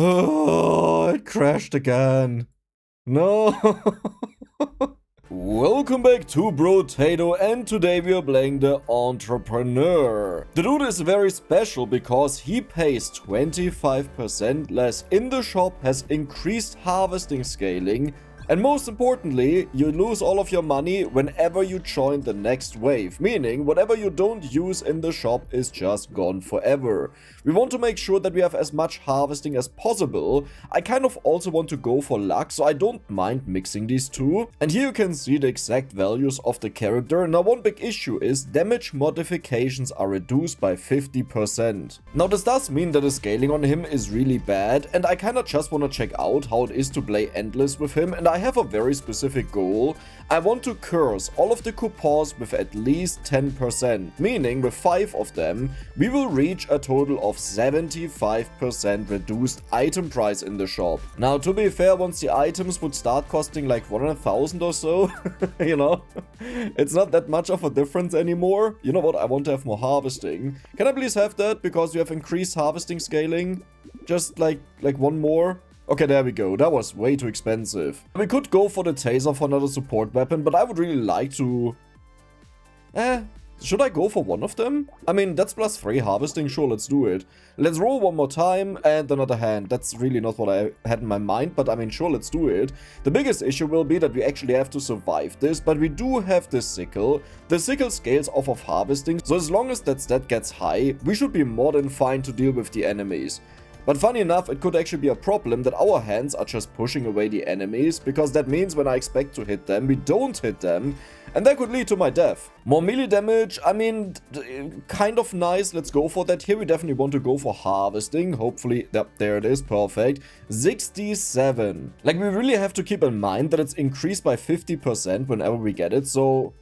Oh, it crashed again. No. Welcome back to Brotato, and today we are playing the Entrepreneur. The dude is very special because he pays 25% less in the shop, has increased harvesting scaling, and most importantly, you lose all of your money whenever you join the next wave, meaning whatever you don't use in the shop is just gone forever. We want to make sure that we have as much harvesting as possible. I kind of also want to go for luck, so I don't mind mixing these two. And here you can see the exact values of the character. Now one big issue is damage modifications are reduced by 50%. Now this does mean that the scaling on him is really bad, and I kinda just wanna check out how it is to play endless with him, and I have a very specific goal. I want to curse all of the coupons with at least 10%, meaning with 5 of them, we will reach a total of 75% reduced item price in the shop. Now, to be fair, once the items would start costing like 100,000 or so, you know, it's not that much of a difference anymore. You know what? I want to have more harvesting. Can I please have that? Because we have increased harvesting scaling. Just like one more. Okay, there we go. That was way too expensive. We could go for the taser for another support weapon, but I would really like to... should I go for one of them? I mean, that's +3 harvesting. Sure, let's do it. Let's roll one more time and another hand. That's really not what I had in my mind, but I mean, sure, let's do it. The biggest issue will be that we actually have to survive this, but we do have the sickle. The sickle scales off of harvesting, so as long as that stat gets high, we should be more than fine to deal with the enemies. But funny enough, it could actually be a problem that our hands are just pushing away the enemies, because that means when I expect to hit them, we don't hit them, and that could lead to my death. More melee damage, I mean, kind of nice, let's go for that. Here we definitely want to go for harvesting, hopefully, yep, there it is, perfect. 67. Like, we really have to keep in mind that it's increased by 50% whenever we get it, so...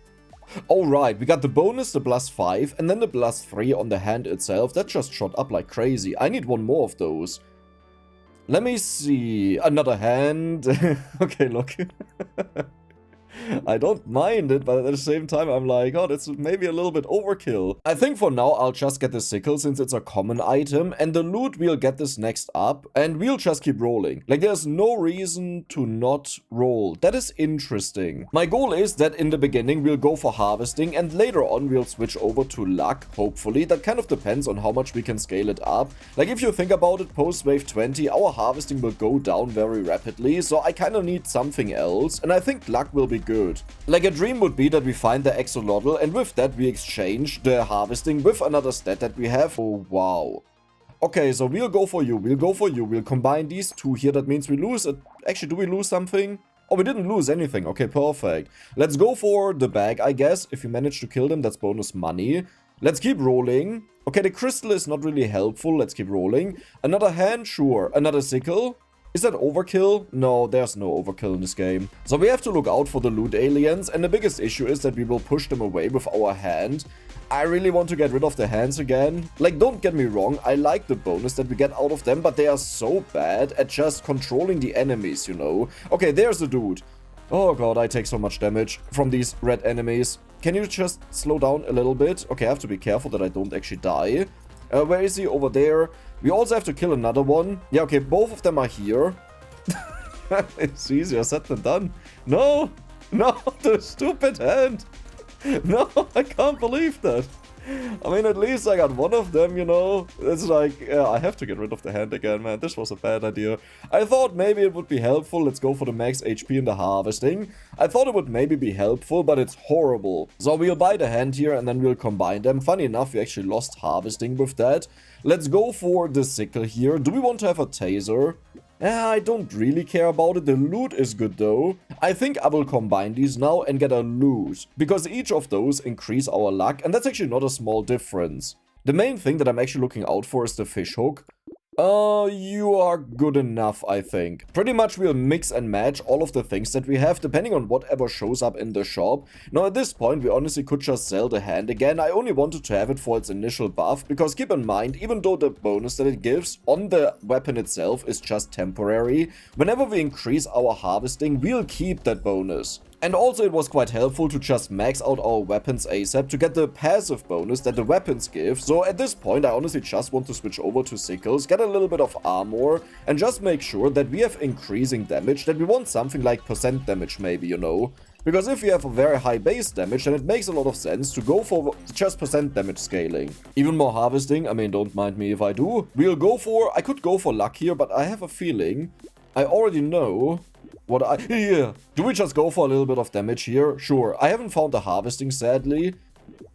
Alright, we got the bonus, the +5, and then the +3 on the hand itself. That just shot up like crazy. I need one more of those. Let me see. Another hand. Okay, look. I don't mind it, but at the same time I'm like, oh, that's maybe a little bit overkill. I think for now I'll just get the sickle since it's a common item, and the loot we'll get this next up, and we'll just keep rolling. Like, there's no reason to not roll. That is interesting. My goal is that in the beginning we'll go for harvesting, and later on we'll switch over to luck, hopefully. That kind of depends on how much we can scale it up. Like, if you think about it, post wave 20, our harvesting will go down very rapidly, so I kind of need something else, and I think luck will be good. Like, a dream would be that we find the axolotl, and with that we exchange the harvesting with another stat that we have. Oh, wow. Okay, so we'll go for you, we'll combine these two here. That means we lose it. Actually, do we lose something? Oh, we didn't lose anything. Okay, perfect. Let's go for the bag, I guess. If you manage to kill them, that's bonus money. Let's keep rolling. Okay, the crystal is not really helpful. Let's keep rolling. Another hand, sure. Another sickle. Is that overkill? No, there's no overkill in this game. So we have to look out for the loot aliens, and the biggest issue is that we will push them away with our hand. I really want to get rid of the hands again. Like, don't get me wrong, I like the bonus that we get out of them, but they are so bad at just controlling the enemies, you know. Okay, there's the dude. Oh god, I take so much damage from these red enemies. Can you just slow down a little bit? Okay, I have to be careful that I don't actually die. Where is he? Over there. We also have to kill another one. Yeah, okay, both of them are here. It's easier said than done. No! No, the stupid hand! No, I can't believe that. I mean, at least I got one of them, you know. It's like, yeah, I have to get rid of the hand again, man. This was a bad idea. I thought maybe it would be helpful. Let's go for the max HP in the harvesting. I thought it would maybe be helpful, but it's horrible. So we'll buy the hand here and then we'll combine them. Funny enough, we actually lost harvesting with that. Let's go for the sickle here. Do we want to have a taser? I don't really care about it. The loot is good though. I think I will combine these now and get a loot, because each of those increase our luck, and that's actually not a small difference. The main thing that I'm actually looking out for is the fish hook. You are good enough, I think. Pretty much we'll mix and match all of the things that we have, depending on whatever shows up in the shop. Now, at this point, we honestly could just sell the hand again. I only wanted to have it for its initial buff, because keep in mind, even though the bonus that it gives on the weapon itself is just temporary, whenever we increase our harvesting, we'll keep that bonus. And also it was quite helpful to just max out our weapons ASAP to get the passive bonus that the weapons give. So at this point I honestly just want to switch over to sickles, get a little bit of armor, and just make sure that we have increasing damage, that we want something like percent damage maybe, you know. Because if you have a very high base damage, then it makes a lot of sense to go for just percent damage scaling. Even more harvesting, I mean, don't mind me if I do. I could go for luck here, but I have a feeling I already know yeah. Do we just go for a little bit of damage here? Sure. I haven't found the harvesting, sadly.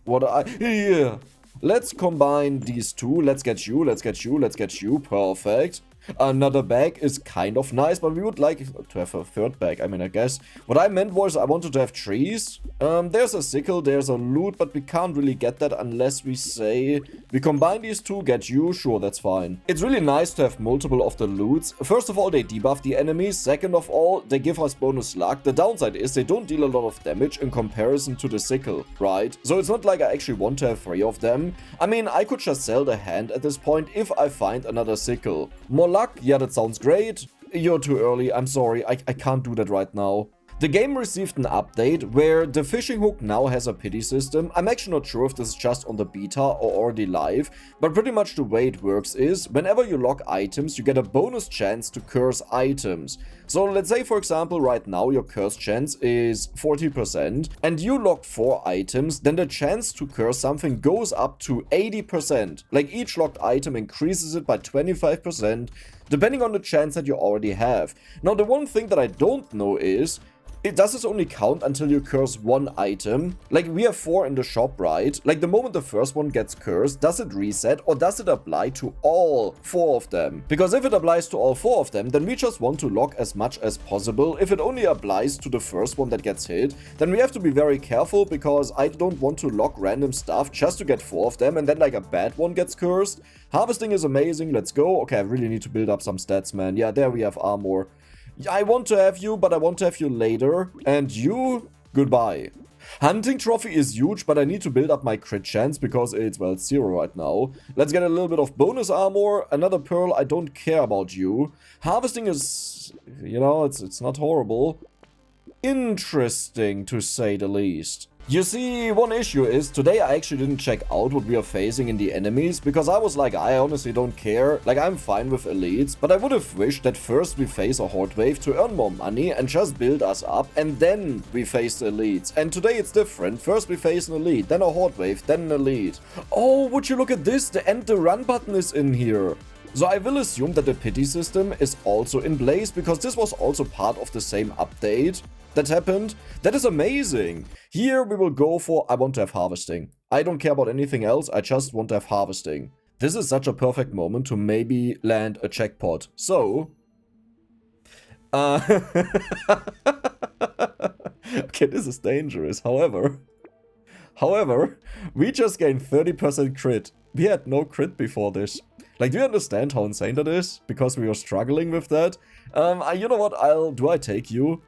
Yeah. Let's combine these two. Let's get you, let's get you, let's get you. Perfect. Another bag is kind of nice, but we would like to have a third bag, I mean, I guess. What I meant was I wanted to have trees. There's a sickle, there's a loot, but we can't really get that unless we say we combine these two, get you, sure, that's fine. It's really nice to have multiple of the loots. First of all, they debuff the enemies. Second of all, they give us bonus luck. The downside is they don't deal a lot of damage in comparison to the sickle, right? So it's not like I actually want to have 3 of them. I mean, I could just sell the hand at this point if I find another sickle. More luck? Yeah, that sounds great. You're too early. I'm sorry. I can't do that right now. The game received an update where the fishing hook now has a pity system. I'm actually not sure if this is just on the beta or already live, but pretty much the way it works is whenever you lock items, you get a bonus chance to curse items. So let's say, for example, right now your curse chance is 40% and you locked 4 items, then the chance to curse something goes up to 80%. Like each locked item increases it by 25%, depending on the chance that you already have. Now, the one thing that I don't know is, does this only count until you curse 1 item? Like, we have 4 in the shop, right? Like, the moment the first one gets cursed, does it reset or does it apply to all 4 of them? Because if it applies to all 4 of them, then we just want to lock as much as possible. If it only applies to the first one that gets hit, then we have to be very careful, because I don't want to lock random stuff just to get 4 of them and then like a bad one gets cursed. Harvesting is amazing, let's go. Okay, I really need to build up some stats, man. Yeah, there we have armor. I want to have you, but I want to have you later. And you, goodbye. Hunting trophy is huge, but I need to build up my crit chance because it's, well, 0 right now. Let's get a little bit of bonus armor. Another pearl, I don't care about you. Harvesting is, you know, it's not horrible. Interesting, to say the least. You see, one issue is, today I actually didn't check out what we are facing in the enemies, because I was like, I honestly don't care, like I'm fine with elites, but I would have wished that first we face a horde wave to earn more money and just build us up, and then we face the elites. And today it's different, first we face an elite, then a horde wave, then an elite. Oh, would you look at this, the end the run button is in here. So I will assume that the pity system is also in place, because this was also part of the same update that happened. That is amazing. Here we will go for, I want to have harvesting. I don't care about anything else, I just want to have harvesting. This is such a perfect moment to maybe land a jackpot. So, okay, this is dangerous. However, we just gained 30% crit. We had no crit before this. Like, do you understand how insane that is? Because we were struggling with that. You know what, do I take you?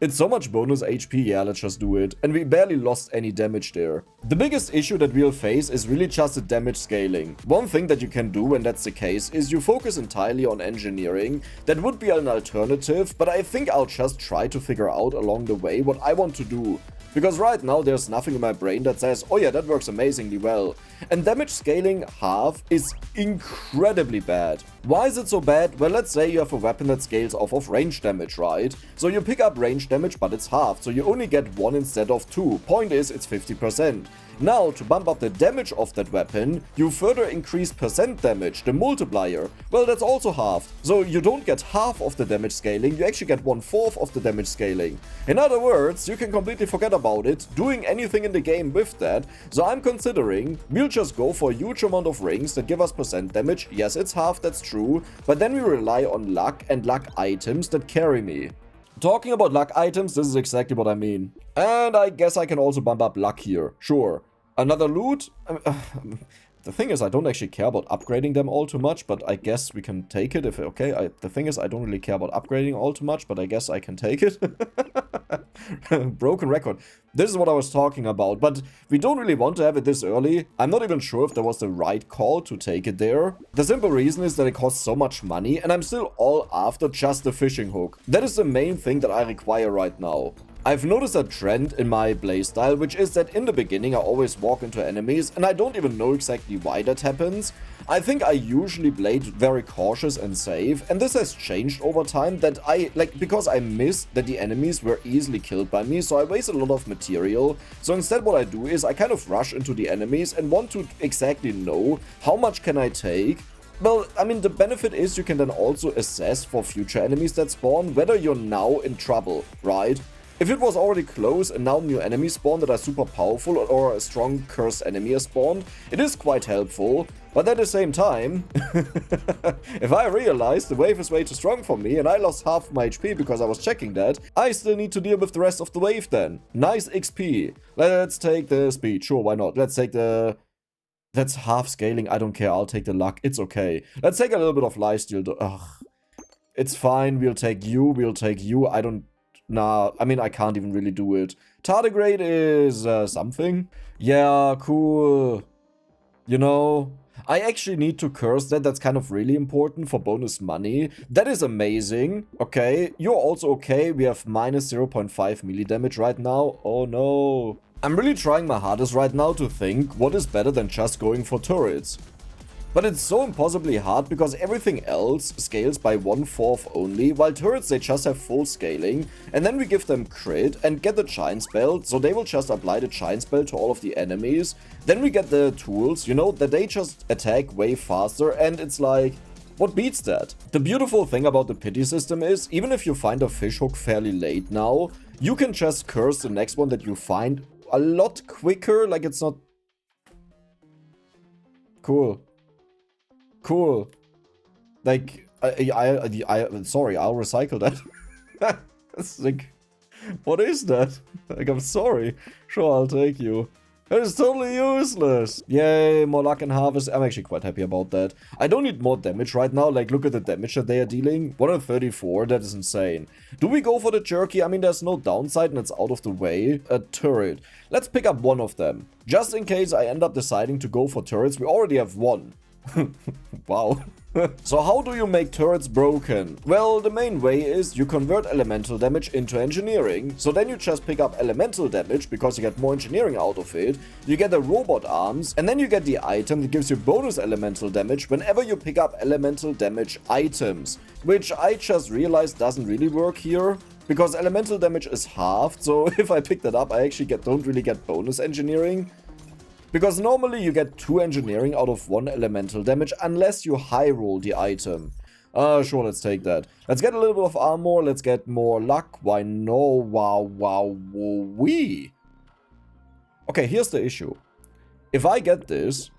It's so much bonus HP, yeah, let's just do it. And we barely lost any damage there. The biggest issue that we'll face is really just the damage scaling. One thing that you can do when that's the case is you focus entirely on engineering. That would be an alternative, but I think I'll just try to figure out along the way what I want to do. Because right now there's nothing in my brain that says, oh yeah, that works amazingly well. And damage scaling half is incredibly bad. Why is it so bad? Well, let's say you have a weapon that scales off of range damage, right? So you pick up range damage, but it's halved, so you only get 1 instead of 2. Point is, it's 50%. Now, to bump up the damage of that weapon, you further increase percent damage, the multiplier. Well, that's also halved. So you don't get half of the damage scaling, you actually get 1/4 of the damage scaling. In other words, you can completely forget about it, doing anything in the game with that. So I'm considering, we'll just go for a huge amount of rings that give us percent damage. Yes, it's half, that's true. But then we rely on luck and luck items that carry me. Talking about luck items, this is exactly what I mean. And I guess I can also bump up luck here. Sure. Another loot? The thing is, I don't actually care about upgrading them all too much, but I guess we can take it if, okay, the thing is, I don't really care about upgrading all too much, but I guess I can take it. Broken record. This is what I was talking about, but we don't really want to have it this early. I'm not even sure if there was the right call to take it there. The simple reason is that it costs so much money, and I'm still all after just the fishing hook. That is the main thing that I require right now. I've noticed a trend in my playstyle, which is that in the beginning I always walk into enemies and I don't even know exactly why that happens. I think I usually played very cautious and safe, and this has changed over time that because I missed that the enemies were easily killed by me, so I waste a lot of material. So instead what I do is I kind of rush into the enemies and want to exactly know how much can I take. Well, I mean, the benefit is you can then also assess for future enemies that spawn whether you're now in trouble, right? If it was already close and now new enemies spawn that are super powerful or a strong cursed enemy has spawned, it is quite helpful. But at the same time, if I realize the wave is way too strong for me and I lost half my HP because I was checking that, I still need to deal with the rest of the wave then. Nice XP. Let's take the speed. Sure, why not? Let's take the... That's half scaling. I don't care. I'll take the luck. It's okay. Let's take a little bit of lifesteal. Ugh. It's fine. We'll take you. We'll take you. I don't... Nah, I mean, I can't even really do it. Tardigrade is something. Yeah, cool. You know, I actually need to curse that. That's kind of really important for bonus money. That is amazing. Okay, you're also okay. We have minus 0.5 melee damage right now. Oh no. I'm really trying my hardest right now to think what is better than just going for turrets. But it's so impossibly hard because everything else scales by 1/4 only, while turrets they just have full scaling, and then we give them crit and get the Shine Spell, so they will just apply the Shine Spell to all of the enemies. Then we get the tools, you know, that they just attack way faster, and it's like, what beats that? The beautiful thing about the pity system is, even if you find a fishhook fairly late now, you can just curse the next one that you find a lot quicker, like it's not... Cool. Cool. Like, sorry, I'll recycle that. It's like, what is that? Like, I'm sorry. Sure, I'll take you. That is totally useless. Yay, more luck and harvest. I'm actually quite happy about that. I don't need more damage right now. Like, look at the damage that they are dealing. 134, that is insane. Do we go for the jerky? I mean, there's no downside and it's out of the way. A turret. Let's pick up one of them. Just in case I end up deciding to go for turrets, we already have one. Wow. So how do you make turrets broken? Well, the main way is you convert elemental damage into engineering. So then you just pick up elemental damage because you get more engineering out of it. You get the robot arms, and then you get the item that gives you bonus elemental damage whenever you pick up elemental damage items. Which I just realized doesn't really work here, because elemental damage is halved. So if I pick that up, I actually don't really get bonus engineering. Because normally you get 2 engineering out of 1 elemental damage unless you high roll the item. Sure, let's take that. Let's get a little bit of armor, let's get more luck. Why no? Wow, wee. Okay, here's the issue. If I get this,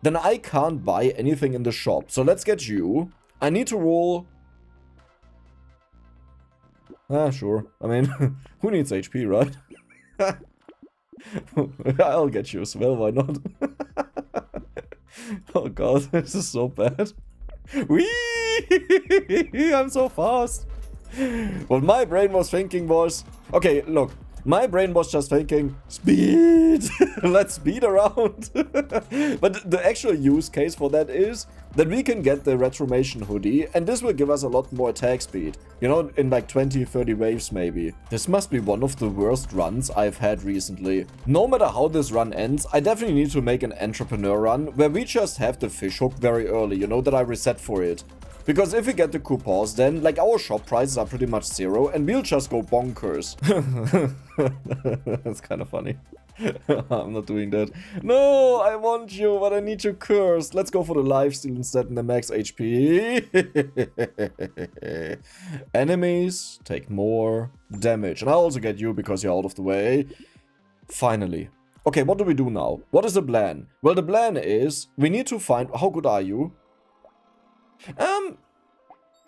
then I can't buy anything in the shop. So let's get you. I need to roll... Sure. I mean, who needs HP, right? I'll get you as well, why not? Oh god, this is so bad. Whee! I'm so fast. What my brain was thinking was... Okay, look. My brain was just thinking, speed! Let's speed around! But the actual use case for that is that we can get the Retromation hoodie, and this will give us a lot more attack speed. You know, in like 20-30 waves maybe. This must be one of the worst runs I've had recently. No matter how this run ends, I definitely need to make an entrepreneur run where we just have the fishhook very early, you know, that I reset for it. Because if we get the coupons, then, like, our shop prices are pretty much 0, and we'll just go bonkers. That's kind of funny. I'm not doing that. No, I want you, but I need you cursed. Let's go for the lifesteal instead and the max HP. Enemies take more damage. And I'll also get you because you're out of the way. Finally. Okay, what do we do now? What is the plan? Well, the plan is we need to find... How good are you?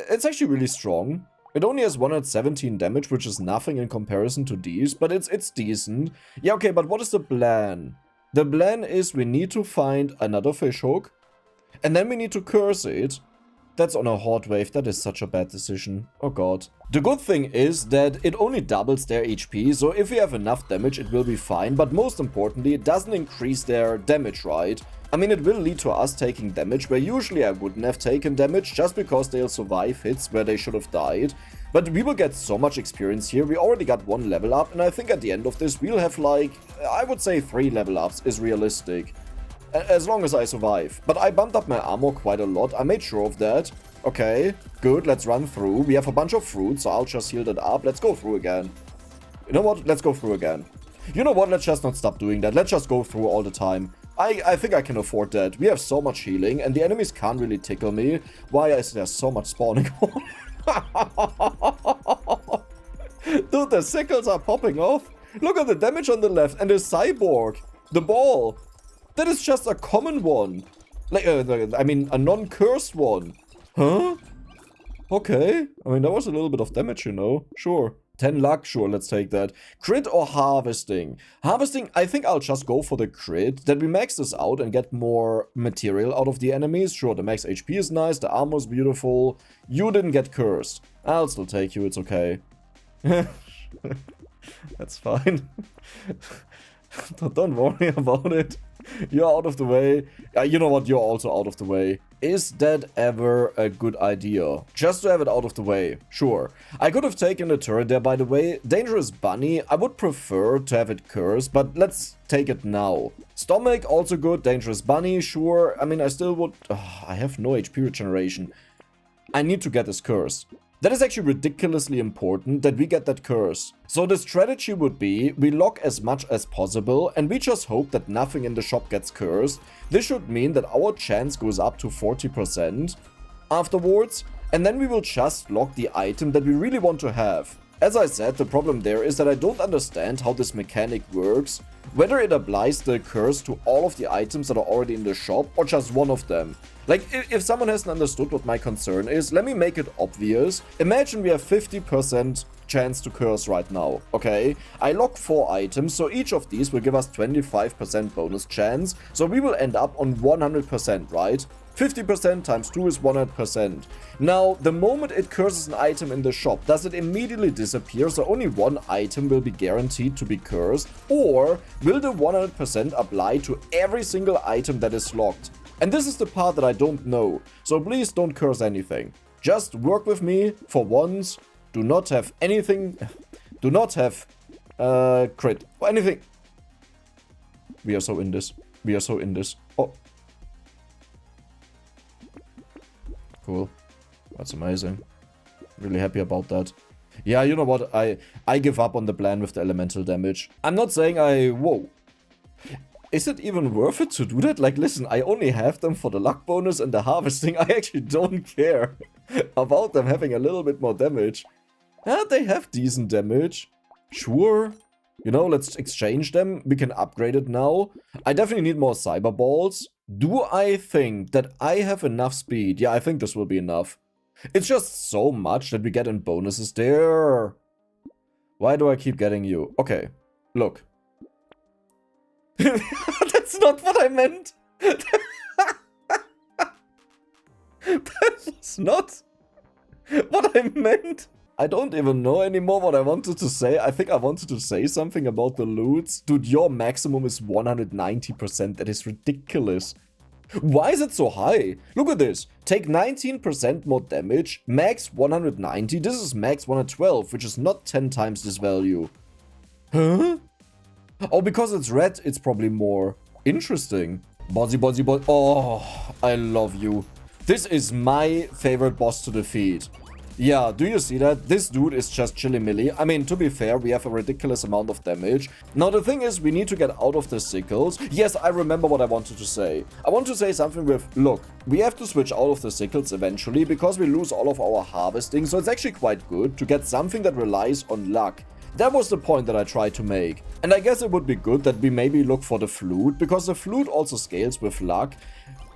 It's actually really strong. It only has 117 damage, which is nothing in comparison to these, but it's decent. Yeah, okay, but what is the plan? The plan is we need to find another fishhook, and then we need to curse it. That's on a hot wave. That is such a bad decision. Oh god. The good thing is that it only doubles their HP, so if we have enough damage, it will be fine, but most importantly, it doesn't increase their damage, right? I mean, it will lead to us taking damage where usually I wouldn't have taken damage just because they'll survive hits where they should have died. But we will get so much experience here. We already got 1 level up, and I think at the end of this we'll have like, I would say 3 level ups is realistic. As long as I survive. But I bumped up my armor quite a lot. I made sure of that. Okay, good. Let's run through. We have a bunch of fruit, so I'll just heal that up. Let's go through again. You know what? Let's go through again. You know what? Let's just not stop doing that. Let's just go through all the time. I think I can afford that. We have so much healing, and the enemies can't really tickle me. Why is there so much spawning? Dude, the sickles are popping off. Look at the damage on the left, and the cyborg. The ball. That is just a common one. Like, I mean, a non-cursed one. Huh? Okay. I mean, that was a little bit of damage, you know. Sure. 10 luck, sure, let's take that. Crit or harvesting? Harvesting, I think I'll just go for the crit. That we max this out and get more material out of the enemies. Sure, the max HP is nice, the armor is beautiful. You didn't get cursed. I'll still take you, it's okay. That's fine. Don't worry about it. You're out of the way. You know what? You're also out of the way. Is that ever a good idea? Just to have it out of the way. Sure. I could have taken the turret there, by the way. Dangerous Bunny. I would prefer to have it cursed, but let's take it now. Stomach, also good. Dangerous Bunny, sure. I mean, I still would... I have no HP regeneration. I need to get this cursed. That is actually ridiculously important that we get that curse. So the strategy would be, we lock as much as possible and we just hope that nothing in the shop gets cursed. This should mean that our chance goes up to 40% afterwards, and then we will just lock the item that we really want to have. As I said, the problem there is that I don't understand how this mechanic works, whether it applies the curse to all of the items that are already in the shop or just one of them. Like, if someone hasn't understood what my concern is, let me make it obvious. Imagine we have 50% chance to curse right now, okay? I lock 4 items, so each of these will give us 25% bonus chance, so we will end up on 100%, right? 50% times 2 is 100%. Now, the moment it curses an item in the shop, does it immediately disappear, so only one item will be guaranteed to be cursed? Or will the 100% apply to every single item that is locked? And this is the part that I don't know, so please don't curse anything. Just work with me for once. Do not have anything. Do not have crit or anything. We are so in this. We are so in this. Oh. Cool. That's amazing. Really happy about that. Yeah, you know what? I give up on the plan with the elemental damage. I'm not saying whoa. Is it even worth it to do that? Like, listen, I only have them for the luck bonus and the harvesting. I actually don't care about them having a little bit more damage. Yeah, they have decent damage. Sure. You know, let's exchange them. We can upgrade it now. I definitely need more cyber balls. Do I think that I have enough speed? Yeah, I think this will be enough. It's just so much that we get in bonuses there. Why do I keep getting you? Okay, look. That's not what I meant. That's not what I meant. I don't even know anymore what I wanted to say. I think I wanted to say something about the loots. Dude, your maximum is 190%. That is ridiculous. Why is it so high? Look at this. Take 19% more damage. Max 190. This is max 112, which is not 10 times this value. Huh? Oh, because it's red, it's probably more. Interesting. Bossy. Oh, I love you. This is my favorite boss to defeat. Yeah, do you see that? This dude is just chilly-milly. I mean, to be fair, we have a ridiculous amount of damage. Now, the thing is, we need to get out of the sickles. Yes, I remember what I wanted to say. I want to say something with, look, we have to switch out of the sickles eventually because we lose all of our harvesting, so it's actually quite good to get something that relies on luck. That was the point that I tried to make. And I guess it would be good that we maybe look for the flute, because the flute also scales with luck.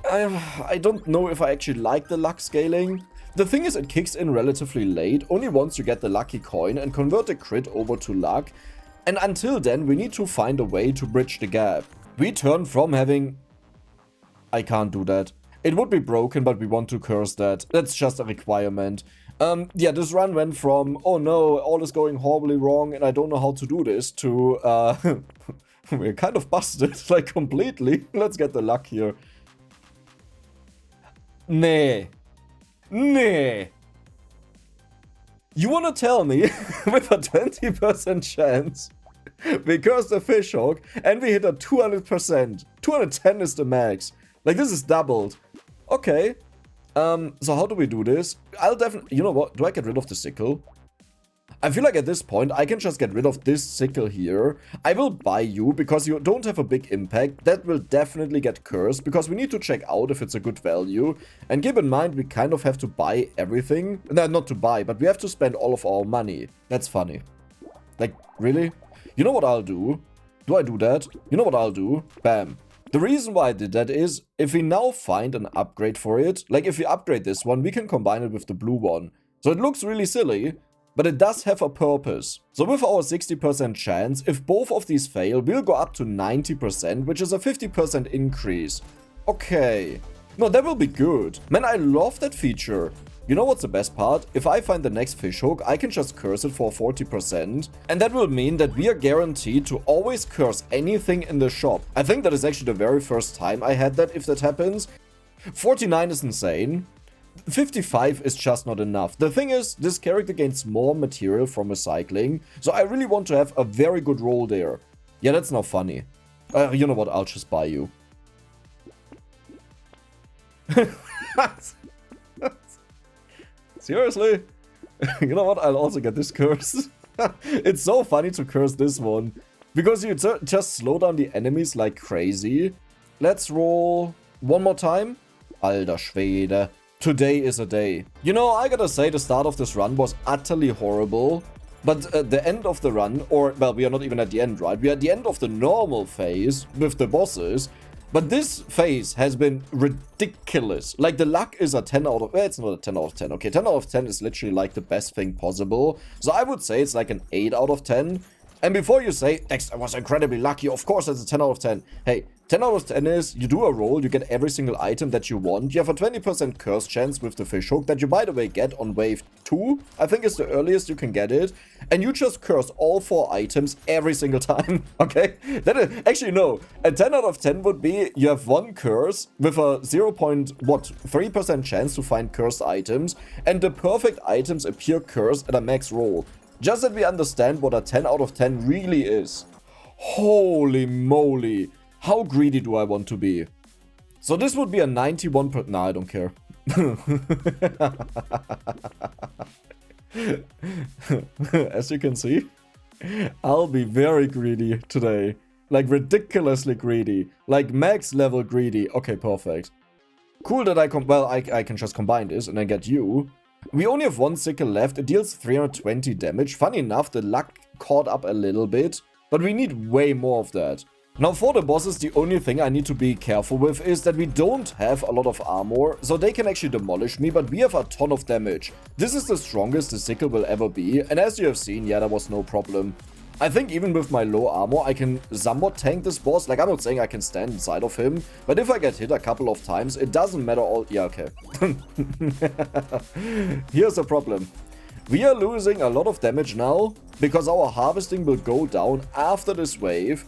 I don't know if I actually like the luck scaling. The thing is, it kicks in relatively late, only once you get the lucky coin and convert the crit over to luck. And until then, we need to find a way to bridge the gap. We turn from having... I can't do that. It would be broken, but we want to curse that. That's just a requirement. Yeah, this run went from, oh no, all is going horribly wrong and I don't know how to do this, to, We're kind of busted, like, completely. Let's get the luck here. Nee. Nee. You wanna tell me, with a 20% chance, we curse the fishhook, and we hit a 200%. 210 is the max. Like, this is doubled. Okay. So how do we do this? I'll definitely... You know what? Do I get rid of the sickle? I feel like at this point, I can just get rid of this sickle here. I will buy you because you don't have a big impact. That will definitely get cursed because we need to check out if it's a good value. And keep in mind, we kind of have to buy everything. No, not to buy, but we have to spend all of our money. That's funny. Like, really? You know what I'll do? Do I do that? You know what I'll do? Bam. The reason why I did that is, if we now find an upgrade for it, like if we upgrade this one, we can combine it with the blue one. So it looks really silly, but it does have a purpose. So with our 60% chance, if both of these fail, we'll go up to 90%, which is a 50% increase. Okay. No, that will be good. Man, I love that feature. You know what's the best part? If I find the next fishhook, I can just curse it for 40%. And that will mean that we are guaranteed to always curse anything in the shop. I think that is actually the very first time I had that, if that happens. 49 is insane. 55 is just not enough. The thing is, this character gains more material from recycling, so I really want to have a very good roll there. Yeah, that's not funny. You know what, I'll just buy you. Seriously? You know what, I'll also get this curse. It's so funny to curse this one, because you just slow down the enemies like crazy. Let's roll one more time. Alter Schwede. Today is a day. You know, I gotta say the start of this run was utterly horrible. But the end of the run, or, well, we are not even at the end, right? We are at the end of the normal phase with the bosses. But this phase has been ridiculous. Like, the luck is a 10 out of... it's not a 10 out of 10. Okay, 10 out of 10 is literally like the best thing possible. So I would say it's like an 8 out of 10. And before you say, Dex, I was incredibly lucky, of course that's a 10 out of 10. Hey, 10 out of 10 is, you do a roll, you get every single item that you want. You have a 20% curse chance with the fishhook that you, by the way, get on wave 2. I think is the earliest you can get it. And you just curse all 4 items every single time, okay? That is, actually, no. A 10 out of 10 would be, you have 1 curse with a 0.3% chance to find cursed items. And the perfect items appear cursed at a max roll. Just that we understand what a 10 out of 10 really is. Holy moly. How greedy do I want to be? So this would be a 91%. Nah, I don't care. As you can see, I'll be very greedy today. Like ridiculously greedy. Like max level greedy. Okay, perfect. Cool that I can just combine this and I get you. We only have 1 sickle left. It deals 320 damage. Funny enough, the luck caught up a little bit, but we need way more of that. Now for the bosses, the only thing I need to be careful with is that we don't have a lot of armor, so they can actually demolish me, but we have a ton of damage. This is the strongest the sickle will ever be, and as you have seen, yeah, that was no problem. I think even with my low armor, I can somewhat tank this boss. Like, I'm not saying I can stand inside of him, but if I get hit a couple of times, it doesn't matter all... Yeah, okay. Here's the problem. We are losing a lot of damage now, because our harvesting will go down after this wave.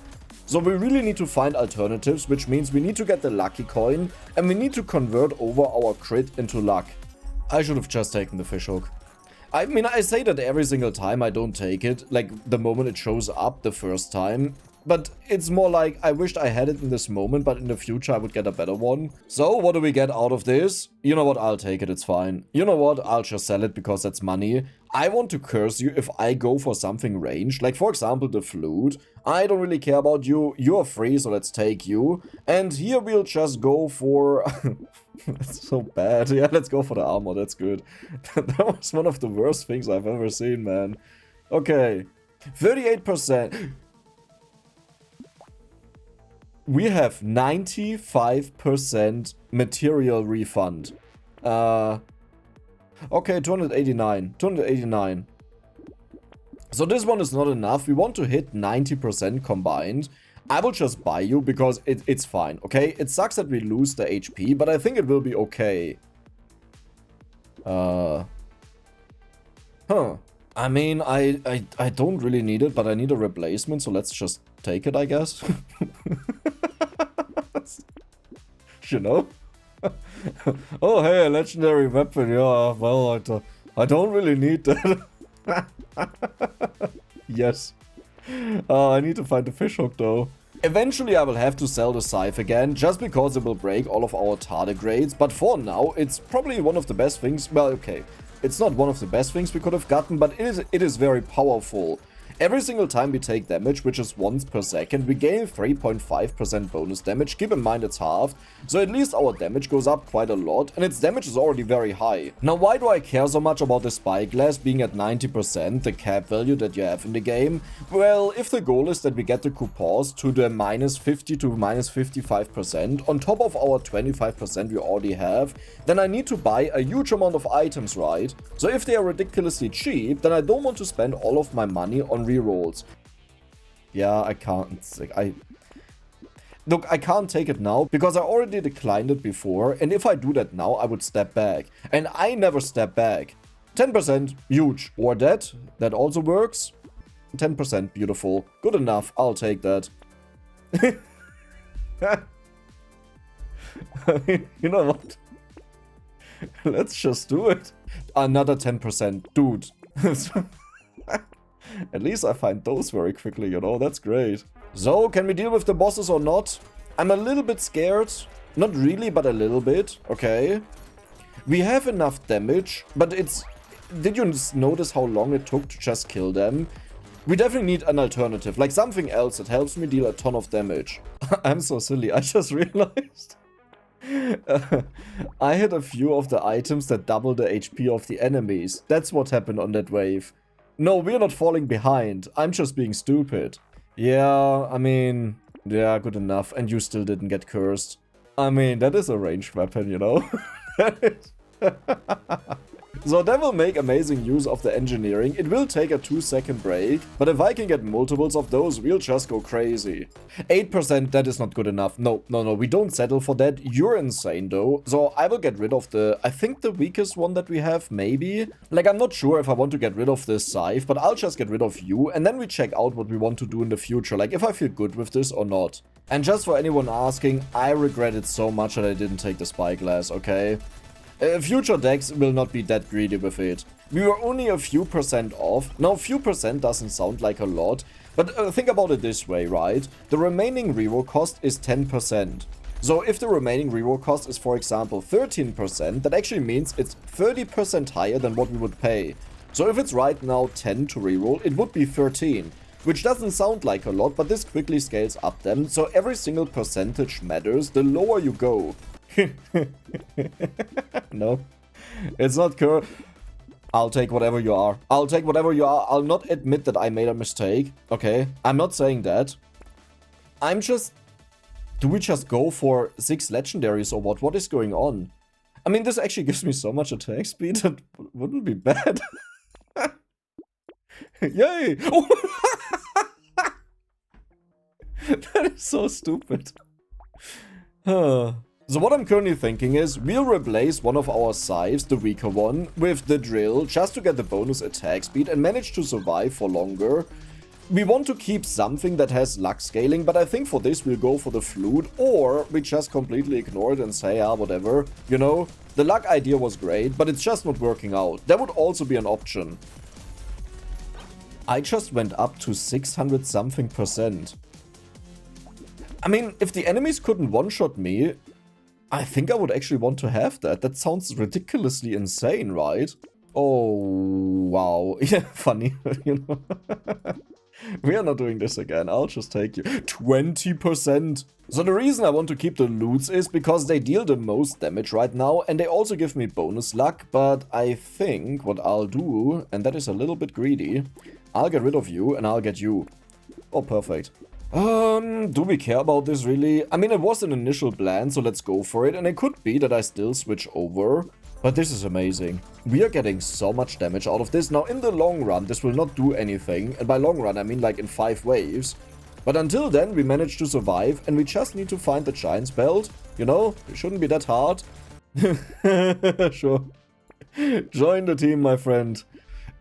So we really need to find alternatives, which means we need to get the lucky coin, and we need to convert over our crit into luck. I should have just taken the fishhook. I mean, I say that every single time I don't take it, like the moment it shows up the first time. But it's more like, I wished I had it in this moment, but in the future I would get a better one. So, what do we get out of this? You know what, I'll take it, it's fine. You know what, I'll just sell it because that's money. I want to curse you if I go for something ranged, like for example the flute. I don't really care about you, you're free, so let's take you. And here we'll just go for... That's so bad. Yeah, let's go for the armor, that's good. That was one of the worst things I've ever seen, man. Okay, 38%. We have 95% material refund. Okay, 289. 289. So this one is not enough. We want to hit 90% combined. I will just buy you because it's fine, okay? It sucks that we lose the HP, but I think it will be okay. Huh. I mean, I don't really need it, but I need a replacement, so let's just take it, I guess. You know? Oh, hey, a legendary weapon, yeah, well, I don't really need that. Yes. I need to find the fishhook, though. Eventually I will have to sell the scythe again, just because it will break all of our tardigrades, but for now, it's probably one of the best things. Well, okay, it's not one of the best things we could have gotten, but it is very powerful. Every single time we take damage, which is once per second, we gain 3.5% bonus damage. Keep in mind it's halved, so at least our damage goes up quite a lot, and its damage is already very high. Now, why do I care so much about the spyglass being at 90%, the cap value that you have in the game? Well, if the goal is that we get the coupons to the minus 50 to minus 55% on top of our 25% we already have, then I need to buy a huge amount of items, right? So if they are ridiculously cheap, then I don't want to spend all of my money on rerolls. Yeah, I can't. Look, I can't take it now because I already declined it before, and if I do that now, I would step back. And I never step back. 10%, huge. Or that also works. 10%, beautiful. Good enough, I'll take that. I mean, you know what? Let's just do it. Another 10%, dude. At least I find those very quickly, you know, that's great. So, can we deal with the bosses or not? I'm a little bit scared. Not really, but a little bit. Okay. We have enough damage, but it's... Did you notice how long it took to just kill them? We definitely need an alternative, like something else that helps me deal a ton of damage. I'm so silly, I just realized. I had a few of the items that double the HP of the enemies. That's what happened on that wave. No, we're not falling behind. I'm just being stupid. Yeah, I mean... Yeah, good enough. And you still didn't get cursed. I mean, that is a ranged weapon, you know? So that will make amazing use of the engineering. It will take a 2-second break, but if I can get multiples of those, we'll just go crazy. 8%, that is not good enough. No, we don't settle for that. You're insane though. So I will get rid of the, I think the weakest one that we have, maybe? Like, I'm not sure if I want to get rid of this scythe, but I'll just get rid of you, and then we check out what we want to do in the future, like if I feel good with this or not. And just for anyone asking, I regret it so much that I didn't take the spyglass, okay? Future decks will not be that greedy with it. We were only a few percent off. Now, few percent doesn't sound like a lot, but think about it this way, right? The remaining reroll cost is 10%. So if the remaining reroll cost is, for example, 13%, that actually means it's 30% higher than what we would pay. So if it's right now 10 to reroll, it would be 13. Which doesn't sound like a lot, but this quickly scales up then, so every single percentage matters the lower you go. No, it's not cool. I'll take whatever you are. I'll take whatever you are. I'll not admit that I made a mistake. Okay, I'm not saying that. I'm just... Do we just go for 6 legendaries or what? What is going on? I mean, this actually gives me so much attack speed. That wouldn't be bad. Yay! That is so stupid. So what I'm currently thinking is, we'll replace one of our scythes, the weaker one, with the drill, just to get the bonus attack speed and manage to survive for longer. We want to keep something that has luck scaling, but I think for this we'll go for the flute, or we just completely ignore it and say, ah, whatever. You know, the luck idea was great, but it's just not working out. That would also be an option. I just went up to 600 something %. I mean, if the enemies couldn't one-shot me, I think I would actually want to have that. That sounds ridiculously insane, right? Oh, wow. Yeah, funny, you know. We are not doing this again. I'll just take you. 20%. So the reason I want to keep the loots is because they deal the most damage right now, and they also give me bonus luck, but I think what I'll do, and that is a little bit greedy, I'll get rid of you and I'll get you. Oh, perfect. Do we care about this really? I mean, it was an initial plan, so let's go for it. And it could be that I still switch over. But this is amazing. We are getting so much damage out of this. Now, in the long run, this will not do anything. And by long run, I mean like in 5 waves. But until then, we managed to survive. And we just need to find the Giant's Belt. You know, it shouldn't be that hard. Sure. Join the team, my friend.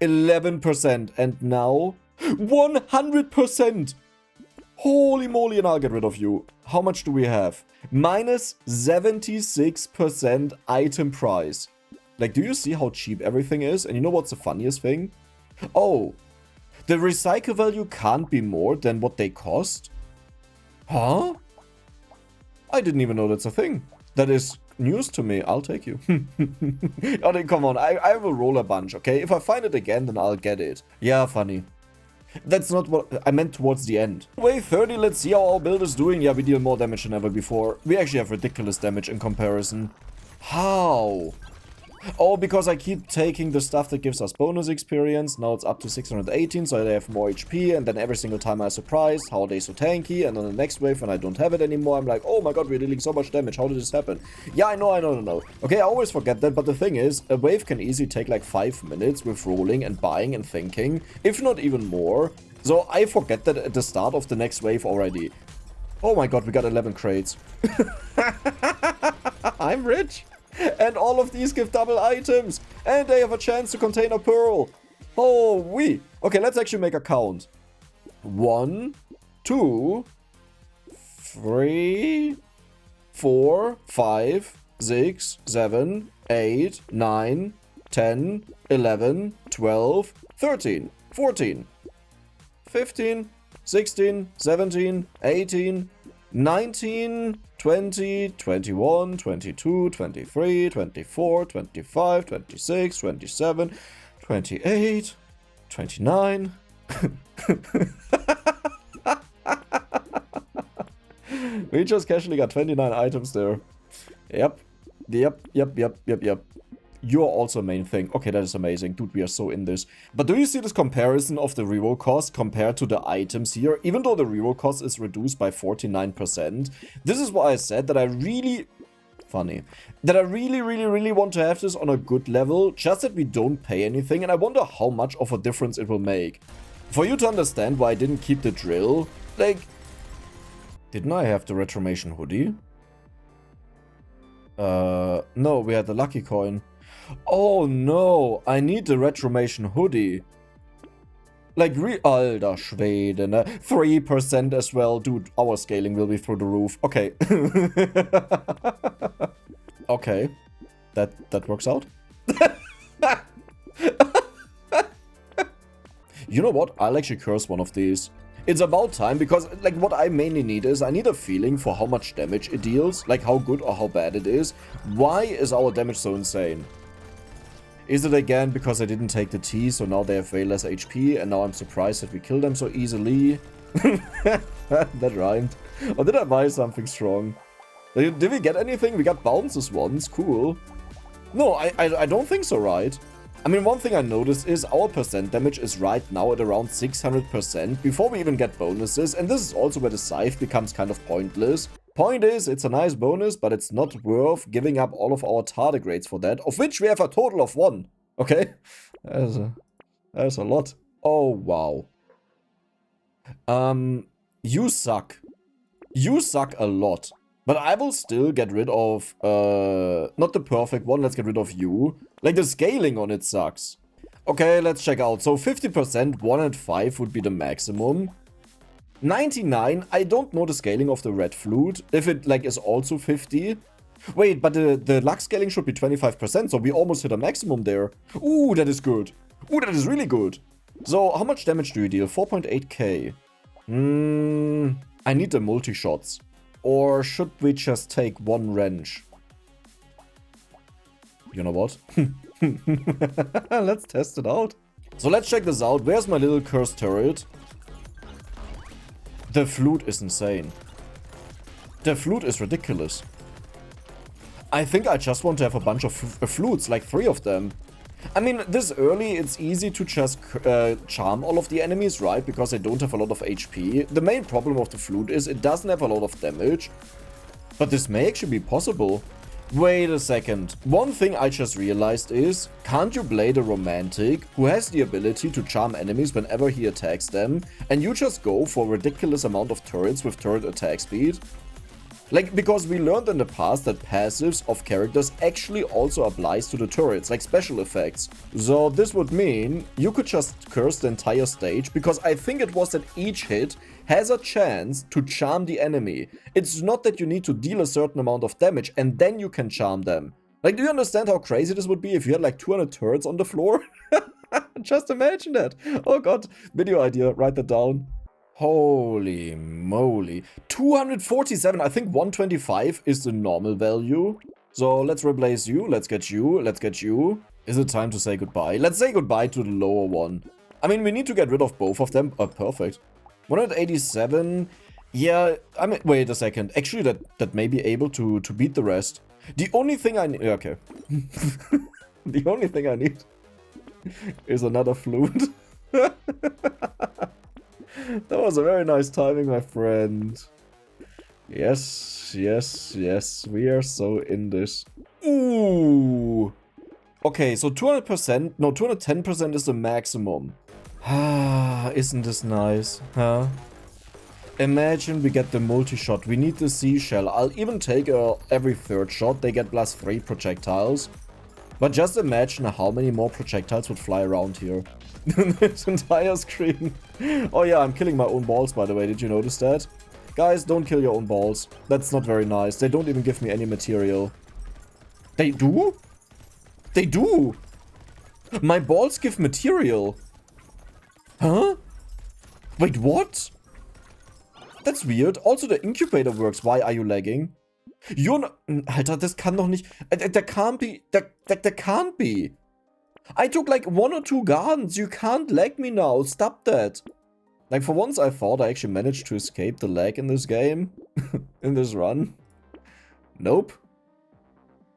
11%. And now 100%. Holy moly, and I'll get rid of you. How much do we have? Minus 76% item price. Like, do you see how cheap everything is? And you know what's the funniest thing? Oh, the recycle value can't be more than what they cost? Huh? I didn't even know that's a thing. That is news to me. I'll take you. Oh, come on. I will roll a bunch, okay? If I find it again, then I'll get it. Yeah, funny. That's not what I meant towards the end. Wave 30, let's see how our build is doing. Yeah, we deal more damage than ever before. We actually have ridiculous damage in comparison. How? Oh, because I keep taking the stuff that gives us bonus experience. Now it's up to 618, so they have more HP. And then every single time I'm surprised, how are they so tanky? And on the next wave, when I don't have it anymore, I'm like, oh my god, we're dealing so much damage. How did this happen? Yeah, I know. Okay, I always forget that. But the thing is, a wave can easily take like 5 minutes with rolling and buying and thinking, if not even more. So I forget that at the start of the next wave already. Oh my god, we got 11 crates. I'm rich. And all of these give double items. And they have a chance to contain a pearl. Oh, wee. Okay, let's actually make a count. 1, 2, 3, 4, 5, 6, 7, 8, 9, 10, 11, 12, 13, 14, 15, 16, 17, 18, 19, 20, 21, 22, 23, 24, 25, 26, 27, 28, 29. We just casually got 29 items there. Yep. You're also a main thing. Okay, that is amazing. Dude, we are so in this. But do you see this comparison of the reroll cost compared to the items here? Even though the reroll cost is reduced by 49%, this is why I said that I really... Funny. That I really want to have this on a good level, just that we don't pay anything, and I wonder how much of a difference it will make. For you to understand why I didn't keep the drill, like... Didn't I have the Retromation hoodie? No, we had the lucky coin. Oh no, I need the Retromation hoodie. Like, Alter Schwede, ne? 3% as well. Dude, our scaling will be through the roof. Okay. Okay. That works out. You know what? I'll actually curse one of these. It's about time, because, like, what I mainly need is, I need a feeling for how much damage it deals, like how good or how bad it is. Why is our damage so insane? Is it again because I didn't take the T, so now they have way less HP, and now I'm surprised that we kill them so easily? That rhymed. Or did I buy something strong? Did we get anything? We got bounces once, cool. No, I don't think so, right? I mean, one thing I noticed is our percent damage is right now at around 600% before we even get bonuses, and this is also where the scythe becomes kind of pointless. Point is, it's a nice bonus, but it's not worth giving up all of our tardigrades for that, of which we have a total of 1. Okay? That's a lot. Oh, wow. You suck. You suck a lot. But I will still get rid of, not the perfect one, let's get rid of you. Like, the scaling on it sucks. Okay, let's check out. So 50%, 105 would be the maximum. 99, I don't know the scaling of the red flute, if it, like, is also 50. Wait, but the luck scaling should be 25%, so we almost hit a maximum there. Ooh, that is good. Ooh, that is really good. So, how much damage do you deal? 4.8k. I need the multi-shots. Or should we just take one wrench? You know what? Let's test it out. So let's check this out. Where's my little cursed turret? The flute is insane. The flute is ridiculous. I think I just want to have a bunch of flutes, like 3 of them. I mean, this early, it's easy to just charm all of the enemies, right? Because they don't have a lot of HP. The main problem of the flute is it doesn't have a lot of damage. But this may actually be possible. Wait a second. One thing I just realized is, can't you blade a romantic who has the ability to charm enemies whenever he attacks them, and you just go for a ridiculous amount of turrets with turret attack speed? Like, because we learned in the past that passives of characters actually also applies to the turrets, like special effects. So this would mean you could just curse the entire stage, because I think it was that each hit has a chance to charm the enemy. It's not that you need to deal a certain amount of damage and then you can charm them. Like, do you understand how crazy this would be if you had like 200 turrets on the floor? Just imagine that. Oh god, video idea, write that down. Holy moly. 247, I think 125 is the normal value. So let's replace you, let's get you, let's get you. Is it time to say goodbye? Let's say goodbye to the lower one. I mean, we need to get rid of both of them. Oh, perfect. 187, yeah, I mean, wait a second. Actually, that may be able to beat the rest. The only thing I need, okay. The only thing I need is another flute. That was a very nice timing, my friend. Yes, yes, yes. We are so in this. Ooh. Okay, so 200%, no, 210% is the maximum. Ah, isn't this nice, huh? Imagine we get the multi-shot. We need the seashell. I'll even take every third shot. They get +3 projectiles. But just imagine how many more projectiles would fly around here. This entire screen. Oh yeah, I'm killing my own balls, by the way. Did you notice that? Guys, don't kill your own balls. That's not very nice. They don't even give me any material. They do? They do! My balls give material. Huh? Wait, what? That's weird. Also, the incubator works. Why are you lagging? You're not... Alter, das kann doch nicht... That can't be... That can't be. I took like 1 or 2 gardens. You can't lag me now. Stop that. Like, for once I thought I actually managed to escape the lag in this game. In this run. Nope.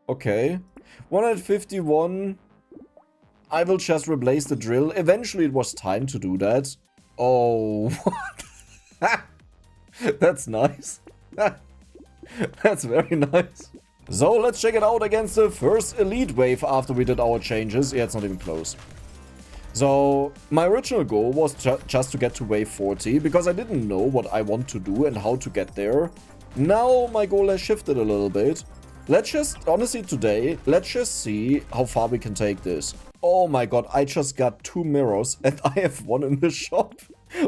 Okay. 151. I will just replace the drill. Eventually it was time to do that. Oh, what? That's nice. That's very nice. So let's check it out against the first elite wave after we did our changes. Yeah, it's not even close. So my original goal was just to get to wave 40 because I didn't know what I want to do and how to get there. Now my goal has shifted a little bit. Let's just, honestly today, let's just see how far we can take this. Oh my god, I just got 2 mirrors and I have one in the shop.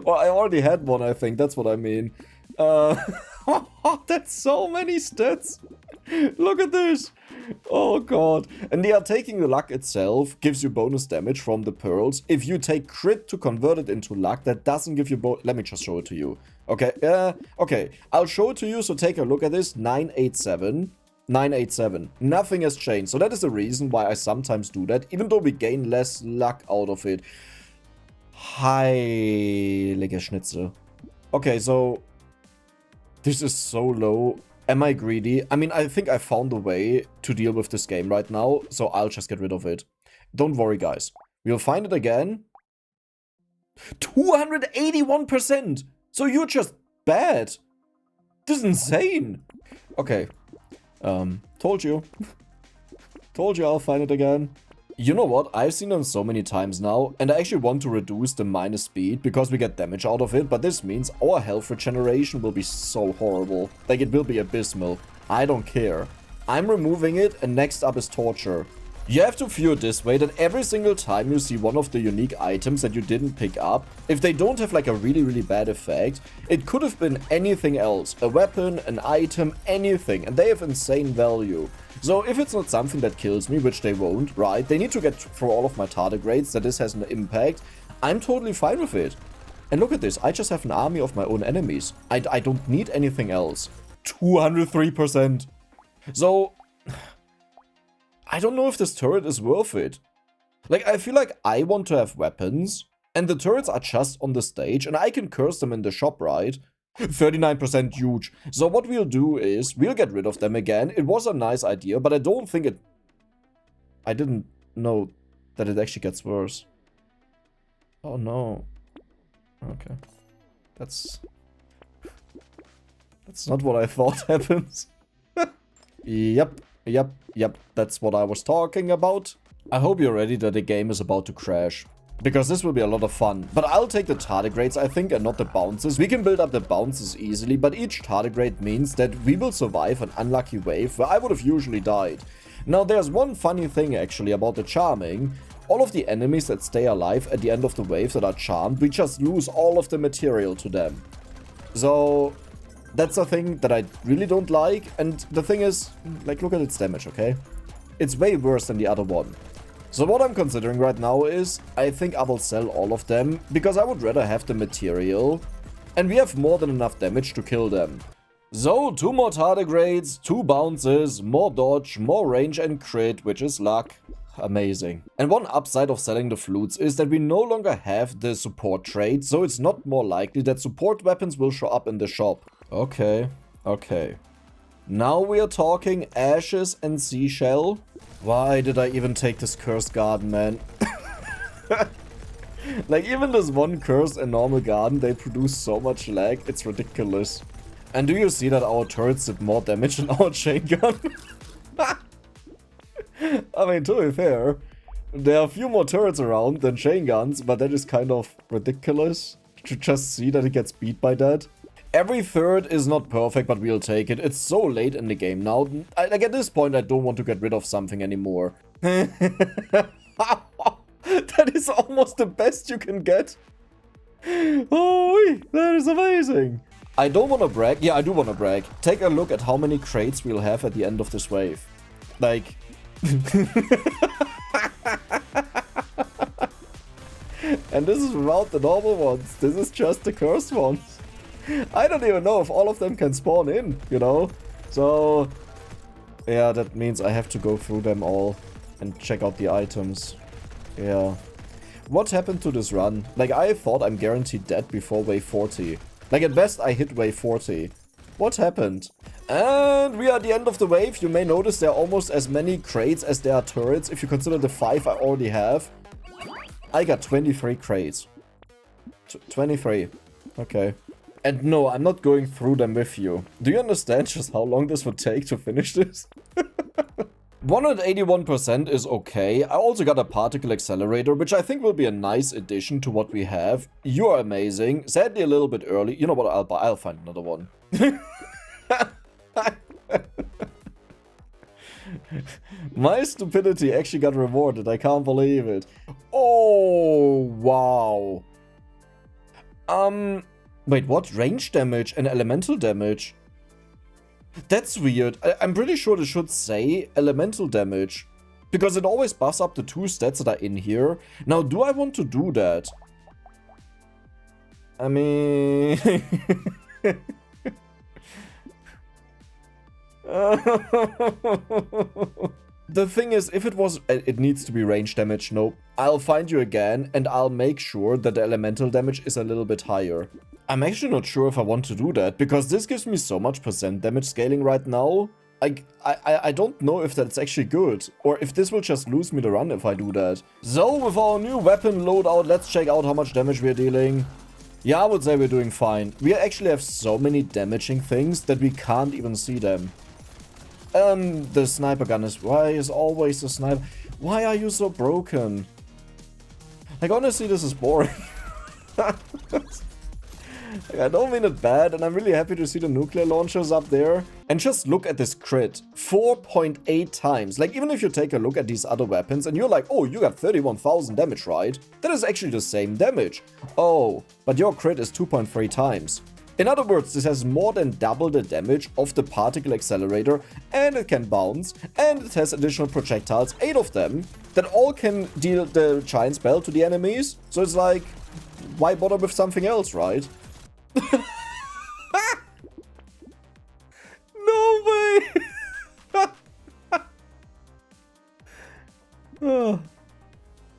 Or I already had one, I think, that's what I mean. That's so many stats. Look at this. Oh god. And yeah, taking the luck itself gives you bonus damage from the pearls. If you take crit to convert it into luck, that doesn't give you let me just show it to you. Okay, okay. I'll show it to you, so take a look at this. 987. 987. Nothing has changed. So that is the reason why I sometimes do that, even though we gain less luck out of it. Heilige Schnitzel. Okay, so this is so low. Am I greedy? I mean, I think I found a way to deal with this game right now, so I'll just get rid of it. Don't worry, guys. We'll find it again. 281%! So you're just bad. This is insane. Okay. Told you. Told you I'll find it again. You know what? I've seen them so many times now, and I actually want to reduce the minus speed because we get damage out of it, but this means our health regeneration will be so horrible. Like, it will be abysmal. I don't care. I'm removing it, and next up is torture. You have to view it this way, that every single time you see one of the unique items that you didn't pick up, if they don't have like a really, really bad effect, it could have been anything else. A weapon, an item, anything, and they have insane value. So if it's not something that kills me, which they won't, right, they need to get through all of my tardigrades, that this has an impact, I'm totally fine with it. And look at this, I just have an army of my own enemies. I don't need anything else. 203%. So I don't know if this turret is worth it. Like, I feel like I want to have weapons, and the turrets are just on the stage, and I can curse them in the shop, right? 39% huge. So what we'll do is, we'll get rid of them again. It was a nice idea, but I don't think it... I didn't know that it actually gets worse. Oh no. Okay. That's not what I thought happens. Yep. Yep, that's what I was talking about. I hope you're ready that the game is about to crash. because this will be a lot of fun. But I'll take the tardigrades, I think, and not the bounces. We can build up the bounces easily, but each tardigrade means that we will survive an unlucky wave where I would have usually died. Now, there's one funny thing, actually, about the charming. All of the enemies that stay alive at the end of the wave that are charmed, we just lose all of the material to them. So, that's a thing that I really don't like. And the thing is, like, look at its damage, okay? It's way worse than the other one. So what I'm considering right now is, I think I will sell all of them, because I would rather have the material, and we have more than enough damage to kill them. So, 2 more tardigrades, 2 bounces, more dodge, more range and crit, which is luck. Amazing. And one upside of selling the flutes is that we no longer have the support trait, so it's not more likely that support weapons will show up in the shop. Okay, okay. Now we are talking ashes and seashell. Why did I even take this cursed garden, man? Like, even this one cursed and normal garden, they produce so much lag, it's ridiculous. And do you see that our turrets did more damage than our chain gun? I mean, to be fair, there are a few more turrets around than chain guns, but that is kind of ridiculous to just see that it gets beat by that. Every third is not perfect, but we'll take it. It's so late in the game now. Like, at this point, I don't want to get rid of something anymore. That is almost the best you can get. Oh, that is amazing. I don't want to brag. Yeah, I do want to brag. Take a look at how many crates we'll have at the end of this wave. Like... And this is without the normal ones. This is just the cursed ones. I don't even know if all of them can spawn in, you know? So, yeah, that means I have to go through them all and check out the items. Yeah. What happened to this run? Like, I thought I'm guaranteed dead before wave 40. Like, at best, I hit wave 40. What happened? And we are at the end of the wave. You may notice there are almost as many crates as there are turrets. If you consider the 5 I already have. I got 23 crates. 23. Okay. And no, I'm not going through them with you. Do you understand just how long this would take to finish this? 181% is okay. I also got a particle accelerator, which I think will be a nice addition to what we have. You are amazing. Sadly, a little bit early. You know what? I'll find another one. My stupidity actually got rewarded. I can't believe it. Oh, wow. Wait, what? Range damage and elemental damage? That's weird. I'm pretty sure this should say elemental damage. Because it always buffs up the 2 stats that are in here. Now, do I want to do that? I mean... The thing is, if it was... It needs to be range damage, nope. I'll find you again, and I'll make sure that the elemental damage is a little bit higher. I'm actually not sure if I want to do that, because this gives me so much % damage scaling right now. I don't know if that's actually good, or if this will just lose me the run if I do that. So, with our new weapon loadout, let's check out how much damage we're dealing. Yeah, I would say we're doing fine. We actually have so many damaging things that we can't even see them. The sniper gun is... Why is always the sniper... Why are you so broken? Like, honestly, this is boring. I don't mean it bad, and I'm really happy to see the nuclear launchers up there. And just look at this crit. 4.8 times. Like, even if you take a look at these other weapons, and you're like, oh, you got 31,000 damage, right? That is actually the same damage. Oh, but your crit is 2.3 times. In other words, this has more than double the damage of the particle accelerator, and it can bounce, and it has additional projectiles, 8 of them, that all can deal the giant spell to the enemies. So it's like, why bother with something else, right? No way! Oh,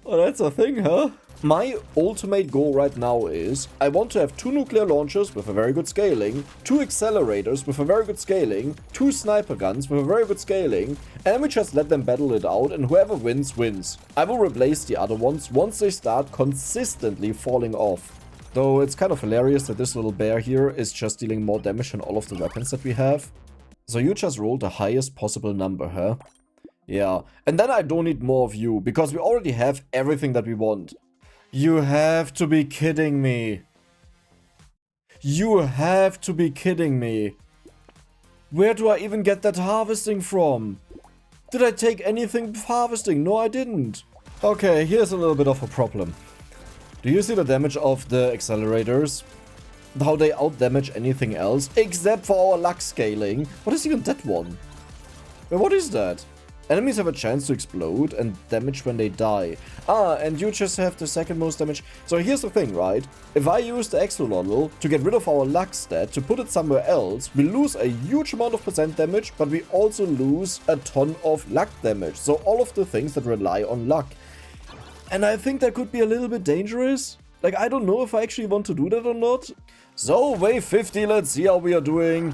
that's a thing, huh? My ultimate goal right now is, I want to have 2 nuclear launchers with a very good scaling, 2 accelerators with a very good scaling, 2 sniper guns with a very good scaling, and we just let them battle it out, and whoever wins, wins. I will replace the other ones once they start consistently falling off. Though it's kind of hilarious that this little bear here is just dealing more damage than all of the weapons that we have. So you just rolled the highest possible number, huh? Yeah, and then I don't need more of you, because we already have everything that we want. You have to be kidding me. You have to be kidding me. Where do I even get that harvesting from? Did I take anything harvesting? No, I didn't. Okay, here's a little bit of a problem. Do you see the damage of the accelerators? How they outdamage anything else? Except for our luck scaling. What is even that one? Wait, what is that? Enemies have a chance to explode and damage when they die. Ah, and you just have the second most damage. So here's the thing, right? If I use the axolotl to get rid of our luck stat, to put it somewhere else, we lose a huge amount of percent damage, but we also lose a ton of luck damage. So all of the things that rely on luck. And I think that could be a little bit dangerous. Like, I don't know if I actually want to do that or not. So, wave 50, let's see how we are doing.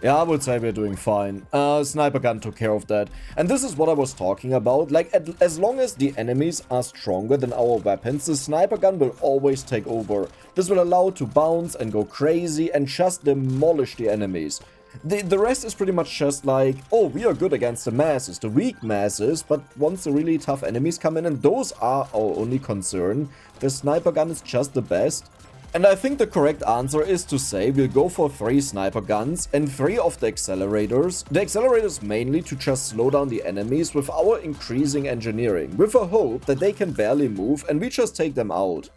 Yeah, I would say we're doing fine. Sniper gun took care of that. And this is what I was talking about. Like, as long as the enemies are stronger than our weapons, the sniper gun will always take over. This will allow it to bounce and go crazy and just demolish the enemies. The rest is pretty much just like, oh, we are good against the masses, the weak masses, but once the really tough enemies come in, and those are our only concern, the sniper gun is just the best. And I think the correct answer is to say we'll go for 3 sniper guns and 3 of the accelerators. The accelerators mainly to just slow down the enemies with our increasing engineering, with a hope that they can barely move and we just take them out.